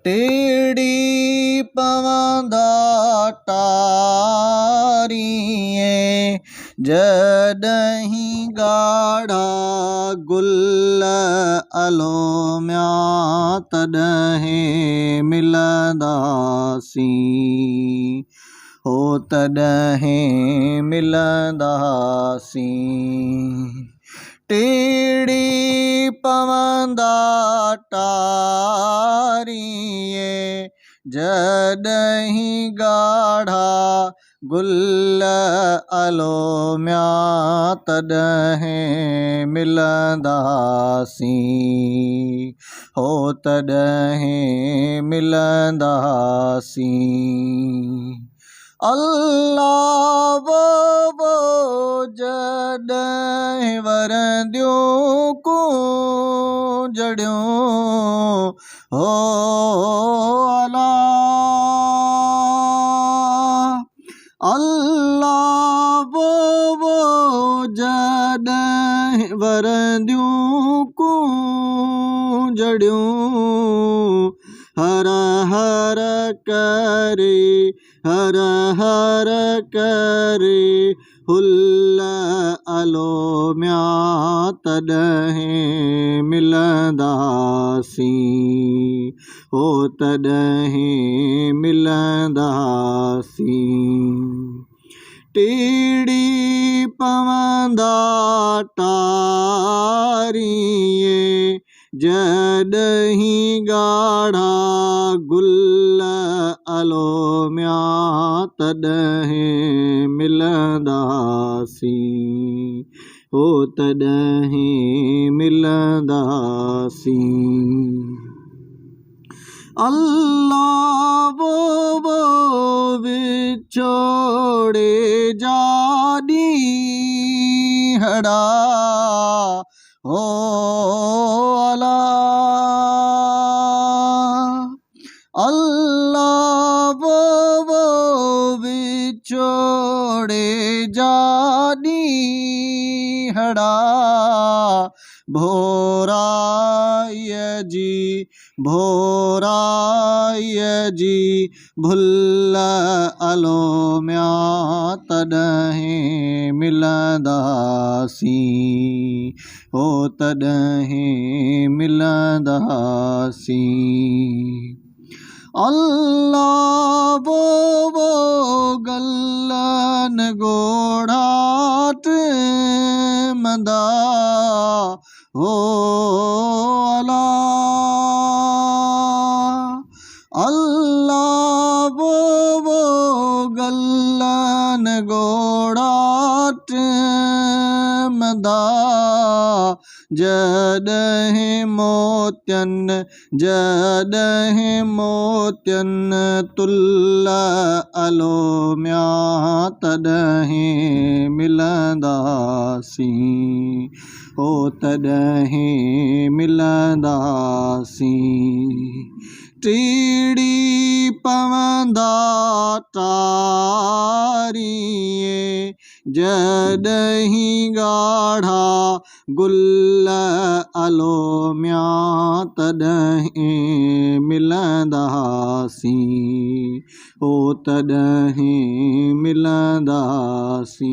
टिड़ी पवंदा टारियें जॾहिं ॻाढ़ा गुल अलोमिया तॾहिं मिलंदासीं हो तॾहिं मिलंदासीं टिड़ी पवंदा टारियें जॾहिं ॻाढ़ा गुल अलोमिया तॾहिं मिलंदासीं हो तॾहिं मिलंदासीं अल्लाह वो जॾहिं वरंदियूं कूंजड़ियूं हो अल्लाह वो जॾहिं वरंदियूं कूंजड़ियूं हर हर करे हर हर करे हुल अलोमिया तॾहिं मिलंदासीं हो तॾहिं मिलंदासीं टिड़ी पवंदा टारियें जॾहिं ॻाढ़ा गुल अलोमिया तॾहिं मिलंदासीं हो तॾहिं मिलंदासीं अल्लाह वो विछोड़े जा ॾींहड़ा हो अल्लाह वो विछोड़े जा ॾींहड़ा भोराईअ जी भुल अलोमिया तॾहिं मिलंदासीं हो तॾहिं मिलंदासीं अल्लाह वो गलन गोढ़ाट मंदा हो अल्लाह वो गलन गोढ़ाट मंदा जॾहिं मोतियन तुल अलोमिया तॾहिं मिलंदासीं हो तॾहिं मिलंदासीं टिड़ी पवंदा टारियें जॾहिं ॻाढ़ा गुल अलोमिया तॾहिं मिलंदासीं हो तॾहिं मिलंदासीं